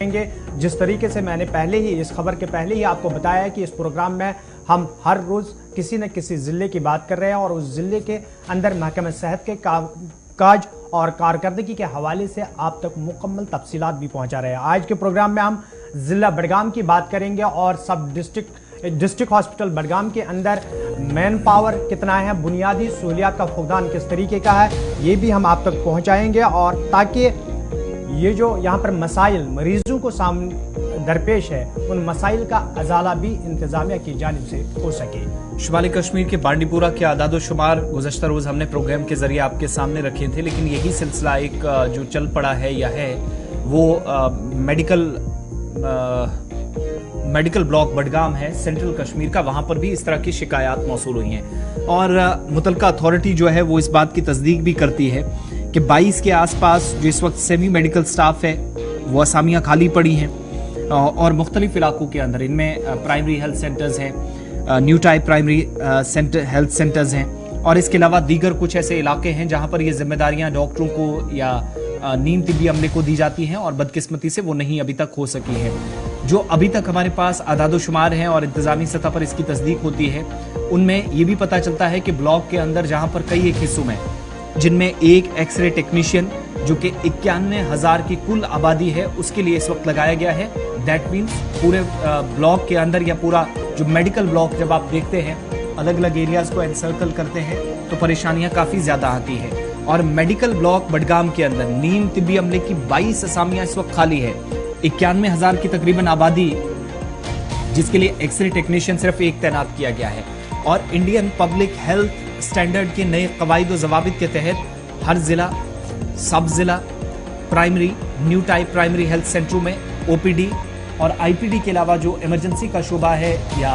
जिस तरीके से मैंने पहले ही इस खबर के पहले ही आपको बताया है कि इस प्रोग्राम में हम हर रोज किसी न किसी जिले की बात कर रहे हैं और उस जिले के अंदर महकमा सेहत के काज और कारकर्दगी के हवाले से आप तक मुकम्मल तफसीलात भी पहुंचा रहे हैं। आज के प्रोग्राम में हम जिला बडगाम की बात करेंगे और सब डिस्ट्रिक्ट हॉस्पिटल बडगाम के अंदर मैन पावर कितना है, बुनियादी सहूलियात का फुकदान किस तरीके का है, ये भी हम आप तक पहुंचाएंगे और ताकि ये जो यहाँ पर मसाइल मरीजों को सामने दरपेश है उन मसाइल का अजाला भी इंतजामिया की जानिब से हो सके। शुमाली कश्मीर के बांडीपुरा के आदादोशुमार गुज़श्ता रोज़ हमने प्रोग्राम के जरिए आपके सामने रखे थे, लेकिन यही सिलसिला एक जो चल पड़ा है या है वो मेडिकल ब्लॉक बडगाम है सेंट्रल कश्मीर का। वहां पर भी इस तरह की शिकायत मौसूल हुई हैं और मुतलका अथॉरिटी जो है वो इस बात की तस्दीक भी करती है कि 22 के आसपास जो इस वक्त सेमी मेडिकल स्टाफ है वो असामियाँ खाली पड़ी हैं और मुख्तलिफ इलाकों के अंदर, इनमें प्राइमरी हेल्थ सेंटर्स हैं, new type primary health centres हैं और इसके अलावा दीगर कुछ ऐसे इलाके हैं जहां पर ये जिम्मेदारियां डॉक्टरों को या नीम तिब्बी अमले को दी जाती हैं और बदकिस्मती से वो नहीं अभी तक हो सकी है। जो अभी तक हमारे पास आदादोशुमार हैं और इंतजामी सतह पर इसकी तस्दीक होती है, उनमें ये भी पता चलता है कि ब्लॉक के अंदर जहां पर कई एक हिस्सों में जिनमें एक एक्सरे टेक्नीशियन जो कि 91,000 की कुल आबादी है उसके लिए इस वक्त लगाया गया है। दैट मीन्स पूरे ब्लॉक के अंदर या पूरा जो मेडिकल ब्लॉक जब आप देखते हैं अलग अलग एरियाज को एनसर्कल करते हैं तो परेशानियां काफी ज्यादा आती है। और मेडिकल ब्लॉक बडगाम के अंदर नीम तिब्बी अमले की 22 असामियां इस वक्त खाली है। 91,000 की तकरीबन आबादी जिसके लिए एक्सरे टेक्नीशियन सिर्फ एक तैनात किया गया है और इंडियन पब्लिक हेल्थ स्टैंडर्ड के नए कवायद ज़वाबित के तहत हर जिला, सब जिला, primary, new type primary health सेंटरों में ओपीडी और आईपीडी के अलावा जो इमरजेंसी का शुबा है या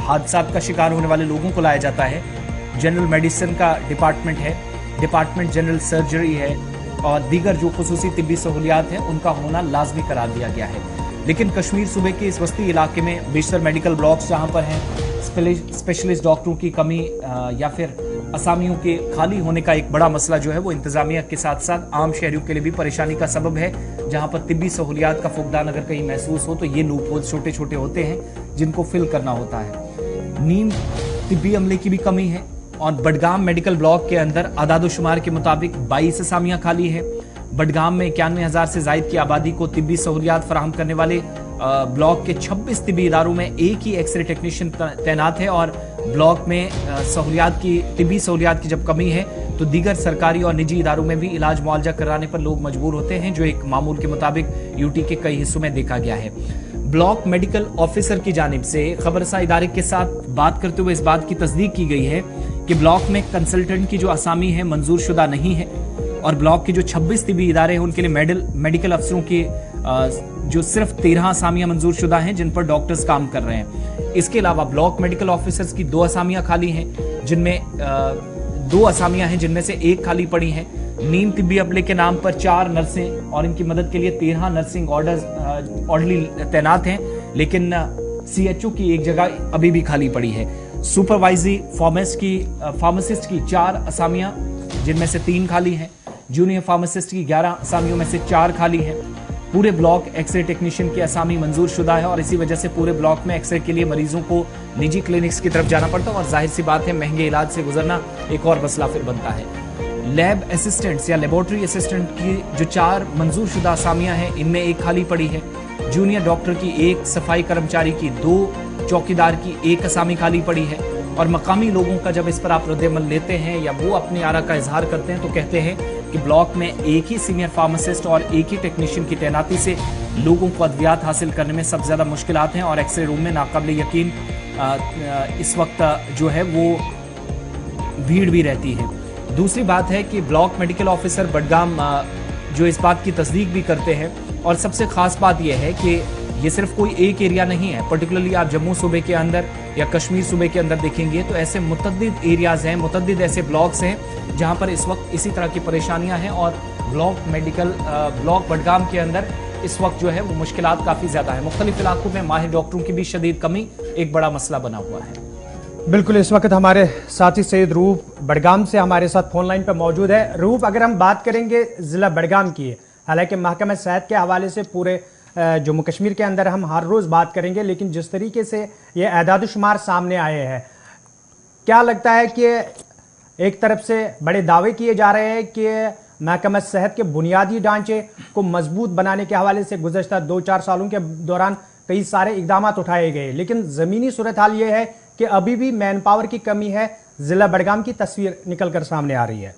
हादसा का शिकार होने वाले लोगों को लाया जाता है, जनरल मेडिसिन का डिपार्टमेंट है, डिपार्टमेंट जनरल सर्जरी है और दीगर जो खुसूसी तिब्बी सहूलियात हैं उनका होना लाजमी करार दिया गया है। लेकिन कश्मीर सूबे के इस वस्ती इलाके में बेशतर मेडिकल ब्लॉक्स जहां पर हैं, स्पेशलिस्ट डॉक्टरों की कमी या फिर असामियों के खाली होने का एक बड़ा मसला जो है वो इंतजामिया के साथ साथ आम शहरियों के लिए भी परेशानी का सबब है। जहां पर तिब्बी सहूलियात का फुकदान अगर कहीं महसूस हो तो ये लूप होल छोटे छोटे होते हैं जिनको फिल करना होता है। नीम तिब्बी अमले की भी कमी है और बडगाम मेडिकल ब्लॉक के अंदर आदादोशुमार के मुताबिक 22 असामियाँ खाली है। बडगाम में 91,000 से जायद की आबादी को तिब्बी सहूलियात फराहम करने वाले ब्लॉक के 26 तिब्बी इदारों में एक ही एक्सरे टेक्नीशियन तैनात है और ब्लॉक में तिब्बी सहूलियात की जब कमी है तो दीगर सरकारी और निजी इदारों में भी इलाज मुआवजा कराने पर लोग मजबूर होते हैं, जो एक मामूल के मुताबिक यूटी के कई हिस्सों में देखा गया है। ब्लॉक मेडिकल ऑफिसर की जानिब से खबरसा इदारे के साथ बात करते हुए इस बात की तस्दीक की गई है कि ब्लॉक में कंसल्टेंट की जो असामी है मंजूर शुदा नहीं है और ब्लॉक के जो 26 तिब्बी इदारे हैं उनके लिए मेडिकल अफसरों की जो सिर्फ 13 असामियां मंजूर शुदा हैं जिन पर डॉक्टर्स काम कर रहे हैं। इसके अलावा ब्लॉक मेडिकल ऑफिसर्स की 2 असामियां खाली हैं जिनमें 2 असामियां हैं जिनमें से एक खाली पड़ी हैं। नीम तिब्बी अमले के नाम पर 4 नर्सें और इनकी मदद के लिए 13 नर्सिंग ऑर्डरली तैनात हैं, लेकिन सीएचओ की एक जगह अभी भी खाली पड़ी है। सुपरवाइजरी फार्मासिस्ट की 4 असामियां जिनमें से 3 खाली हैं। जूनियर फार्मासिस्ट की 11 असामियों में से 4 खाली हैं। पूरे ब्लॉक एक्सरे टेक्नीशियन की असामी मंजूर शुदा है और इसी वजह से पूरे ब्लॉक में एक्सरे के लिए मरीजों को निजी क्लिनिक्स की तरफ जाना पड़ता है और जाहिर सी बात है महंगे इलाज से गुजरना एक और मसला फिर बनता है। लैब असिस्टेंट्स या लेबोरेटरी असिस्टेंट की जो 4 मंजूर शुदा असामियां हैं इनमें एक खाली पड़ी है। जूनियर डॉक्टर की 1, सफाई कर्मचारी की 2, चौकीदार की 1 असामी खाली पड़ी है। और मकामी लोगों का जब इस पर आप रद्द-ए-अमल लेते हैं या वो अपनी आरा का इजहार करते हैं तो कहते हैं कि ब्लॉक में एक ही सीनियर फार्मासिस्ट और एक ही टेक्नीशियन की तैनाती से लोगों को अद्वियात हासिल करने में सबसे ज़्यादा मुश्किलात हैं और एक्सरे रूम में नाकाबिल यकीन इस वक्त जो है वो भीड़ भी रहती है। दूसरी बात है कि ब्लॉक मेडिकल ऑफिसर बडगाम जो इस बात की तस्दीक भी करते हैं और सबसे ख़ास बात यह है कि ये सिर्फ कोई एक एरिया नहीं है। पर्टिकुलरली आप जम्मू सूबे के अंदर या कश्मीर सूबे के अंदर देखेंगे तो ऐसे मुतअद्दिद एरियाज हैं, मुतअद्दिद ऐसे ब्लॉक्स हैं जहां पर इस वक्त इसी तरह की परेशानियां हैं और ब्लॉक बडगाम के अंदर इस वक्त जो है वो मुश्किलात काफ़ी ज़्यादा है। मुख्तलिफ इलाकों में माहिर डॉक्टरों की भी शदीद कमी एक बड़ा मसला बना हुआ है। बिल्कुल, इस वक्त हमारे साथी सैयद रूप बडगाम से हमारे साथ फोन लाइन पर मौजूद है। रूप, अगर हम बात करेंगे ज़िला बडगाम की, हालांकि महकमा सेहत के हवाले से पूरे जम्मू कश्मीर के अंदर हम हर रोज़ बात करेंगे, लेकिन जिस तरीके से ये एदाद-ओ-शुमार सामने आए हैं, क्या लगता है कि एक तरफ से बड़े दावे किए जा रहे हैं कि महकमा सेहत के बुनियादी ढांचे को मजबूत बनाने के हवाले से गुज़श्ता 2-4 सालों के दौरान कई सारे इकदाम उठाए गए, लेकिन ज़मीनी सूरत हाल ये है कि अभी भी मैन पावर की कमी है। ज़िला बडगाम की तस्वीर निकल कर सामने आ रही है।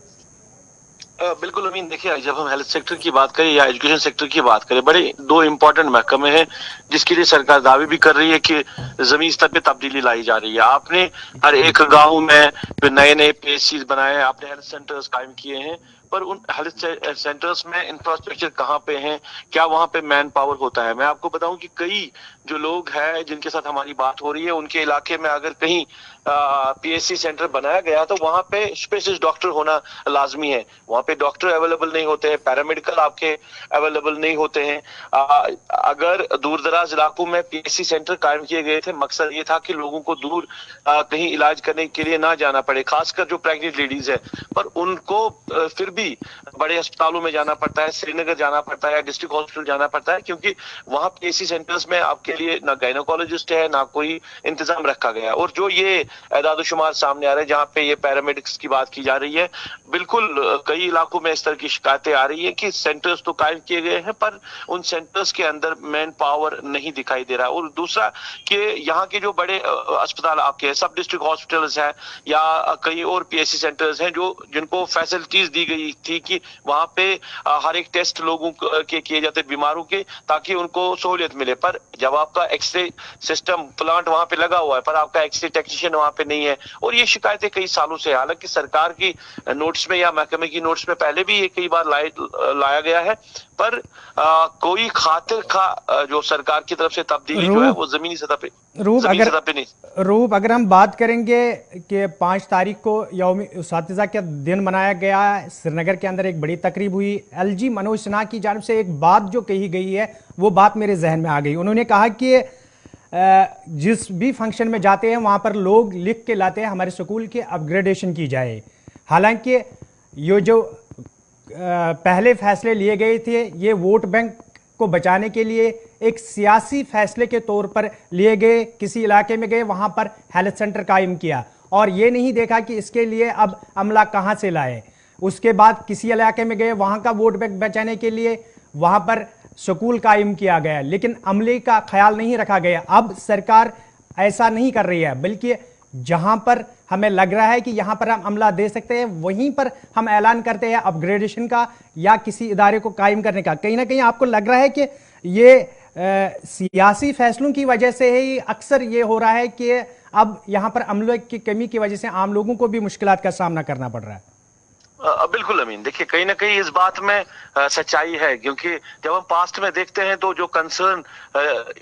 बिल्कुल अमीन, देखिए जब हम हेल्थ सेक्टर की बात करें या एजुकेशन सेक्टर की बात करें, बड़े दो इम्पोर्टेंट महकमे हैं जिसके लिए सरकार दावे भी कर रही है कि जमीन स्तर पे तब्दीली लाई जा रही है। आपने हर एक गांव में नए नए पीएचसी बनाए हैं, आपने हेल्थ सेंटर्स कायम किए हैं, पर उन हेल्थ सेंटर्स में इंफ्रास्ट्रक्चर कहाँ पे हैं, क्या वहां पे मैन पावर होता है? मैं आपको बताऊं कि कई जो लोग हैं जिनके साथ हमारी बात हो रही है, उनके इलाके में अगर कहीं पीएचसी सेंटर बनाया गया तो वहां पे स्पेशलिस्ट डॉक्टर होना लाजमी है। वहां पे डॉक्टर अवेलेबल नहीं होते हैं, पैरामेडिकल आपके अवेलेबल नहीं होते हैं। अगर दूर दराज इलाकों में पीएचसी सेंटर कायम किए गए थे, मकसद ये था कि लोगों को दूर कहीं इलाज करने के लिए ना जाना पड़े, खासकर जो प्रेग्नेंट लेडीज है, पर उनको फिर भी बड़े अस्पतालों में जाना पड़ता है, श्रीनगर जाना पड़ता है, डिस्ट्रिक्ट हॉस्पिटल जाना पड़ता है, क्योंकि वहां पीएचसी सेंटर्स में आपके लिए ना गायनोकोलॉजिस्ट है, ना कोई इंतजाम रखा गया। और जो ये एदाद-ओ-शुमार सामने आ रहे हैं जहां पे ये पैरामेडिक्स की बात की जा रही है, बिल्कुल कई इलाकों में इस तरह की शिकायतें आ रही है कि सेंटर्स तो कायम किए गए हैं पर उन सेंटर्स के अंदर मैन पावर नहीं दिखाई दे रहा। और दूसरा कि यहाँ के जो बड़े अस्पताल आपके सब डिस्ट्रिक्ट हॉस्पिटल्स हैं या कई और पीएचसी सेंटर्स हैं जो जिनको फैसिलिटीज दी गई थी कि वहां पे हर एक टेस्ट लोगों के किए जाते बीमारों के, ताकि उनको सहूलियत मिले, पर जब आपका एक्सरे सिस्टम प्लांट वहां पे लगा हुआ है पर आपका एक्सरे टेक्नीशियन वहां पे नहीं है। और ये शिकायतें कई सालों से, हालांकि सरकार की नोट्स में या महकमे की नोट्स में पहले भी ये कई बार लाया गया है, पर कोई खातिर का जो सरकार की तरफ से तब्दीली जो है वो जमीनी सतह पे नहीं। रूप अगर हम बात करेंगे कि 5 तारीख को यौम उस्तातिज़ा का दिन मनाया गया, श्रीनगर के अंदर एक बड़ी तकरीब हुई। एलजी मनोज सिन्हा की जानिब से एक बात जो कही गई है वो बात मेरे जहन में आ गई। उन्होंने कहा कि जिस भी फंक्शन में जाते हैं वहाँ पर लोग लिख के लाते हैं हमारे स्कूल की अपग्रेडेशन की जाए। हालांकि ये जो पहले फैसले लिए गए थे ये वोट बैंक को बचाने के लिए एक सियासी फैसले के तौर पर लिए गए। किसी इलाके में गए वहाँ पर हेल्थ सेंटर कायम किया और ये नहीं देखा कि इसके लिए अब अमला कहाँ से लाए। उसके बाद किसी इलाके में गए वहाँ का वोट बैंक बचाने के लिए वहाँ पर स्कूल कायम किया गया, लेकिन अमले का ख्याल नहीं रखा गया। अब सरकार ऐसा नहीं कर रही है, बल्कि जहां पर हमें लग रहा है कि यहां पर हम अमला दे सकते हैं वहीं पर हम ऐलान करते हैं अपग्रेडेशन का या किसी इदारे को कायम करने का। कहीं ना कहीं आपको लग रहा है कि ये सियासी फैसलों की वजह से ही अक्सर ये हो रहा है कि अब यहां पर अमले की कमी की वजह से आम लोगों को भी मुश्किलात का सामना करना पड़ रहा है। बिल्कुल अमीन, देखिए कहीं ना कहीं इस बात में सच्चाई है, क्योंकि जब हम पास्ट में देखते हैं तो जो कंसर्न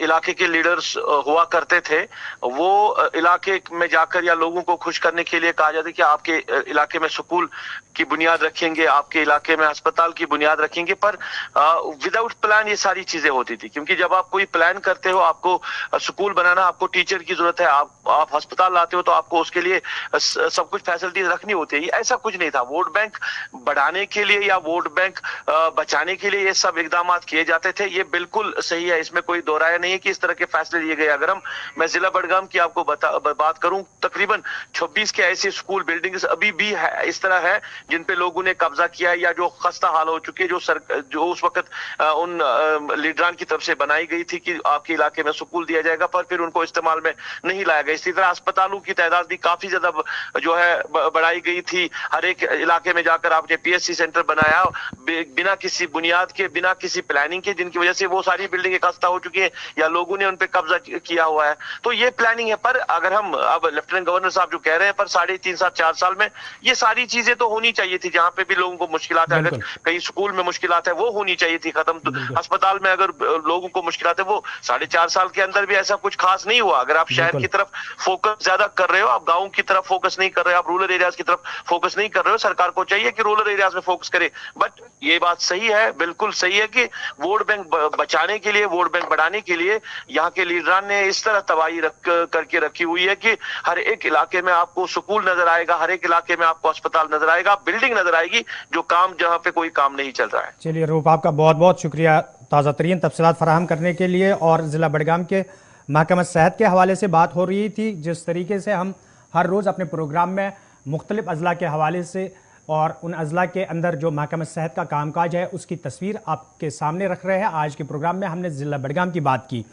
इलाके के लीडर्स हुआ करते थे वो इलाके में जाकर या लोगों को खुश करने के लिए कहा जाता है कि आपके इलाके में स्कूल की बुनियाद रखेंगे, आपके इलाके में अस्पताल की बुनियाद रखेंगे, पर विदाउट प्लान ये सारी चीजें होती थी। क्योंकि जब आप कोई प्लान करते हो, आपको स्कूल बनाना, आपको टीचर की जरूरत है, आप अस्पताल लाते हो तो आपको उसके लिए सब कुछ फैसिलिटीज रखनी होती है। ऐसा कुछ नहीं था। वोट बैंक बढ़ाने के लिए या वोट बैंक बचाने के लिए ये सब इकदाम किए जाते थे, ये बिल्कुल सही है, इसमें कोई दो राय नहीं है कि इस तरह के फैसले लिए गए। अगर मैं जिला बडगाम की आपको बात करूं, तकरीबन 26 के ऐसे स्कूल बिल्डिंग्स अभी भी है, इस तरह है जिन पे लोगों ने कब्जा किया है या जो खस्ता हाल हो चुके, जो उस वक्त उन लीडरान की तरफ से बनाई गई थी कि आपके इलाके में स्कूल दिया जाएगा, पर फिर उनको इस्तेमाल में नहीं लाया गया। इसी तरह अस्पतालों की तादाद भी काफी ज्यादा जो है बढ़ाई गई थी। हर एक इलाके में जाकर आपने पीएचसी सेंटर बनाया बिना किसी बुनियाद के, बिना किसी प्लानिंग के, जिनकी वजह से वो सारी बिल्डिंगें खस्ता हो चुकी है या लोगों ने उन पे कब्जा किया हुआ है। तो ये प्लानिंग है। पर अगर हम अब लेफ्टिनेंट गवर्नर साहब जो कह रहे हैं, पर 3.5 4 साल में ये सारी चीजें तो होनी चाहिए थी। जहां पे भी लोगों को मुश्किलात है, अगर कहीं स्कूल में मुश्किलात है वो होनी चाहिए थी खत्म। तो अस्पताल में अगर लोगों को मुश्किलात है वो 4.5 साल के अंदर भी ऐसा कुछ खास नहीं हुआ। अगर आप शहर की तरफ फोकस ज्यादा कर रहे हो, आप गाँव की तरफ फोकस नहीं कर रहे हो, आप रूरल एरियाज की तरफ फोकस नहीं कर रहे हो, सरकार को चाहिए कि रूरल एरियाज में फोकस करे। बट ये बात सही है, बिल्कुल सही है कि वोट बैंक बचाने के लिए, वोट बैंक बढ़ाने के लिए यहाँ के लीडरान ने इस तरह तबाही करके रखी हुई है कि हर एक इलाके में आपको स्कूल नजर आएगा, हर एक इलाके में आपको अस्पताल नजर आएगा, बिल्डिंग नजर आएगी, जो काम जहां पे कोई काम नहीं चल रहा है। चलिए रूप, आपका बहुत बहुत शुक्रिया ताज़ा तरीन तफसीलात फराहम करने के लिए। और ज़िला बडगाम के महकमा सेहत के हवाले से बात हो रही थी। जिस तरीके से हम हर रोज़ अपने प्रोग्राम में मुख्तलिफ अजला के हवाले से और उन अजला के अंदर जो महकमा सेहत का कामकाज है उसकी तस्वीर आपके सामने रख रहे हैं, आज के प्रोग्राम में हमने ज़िला बडगाम की बात की।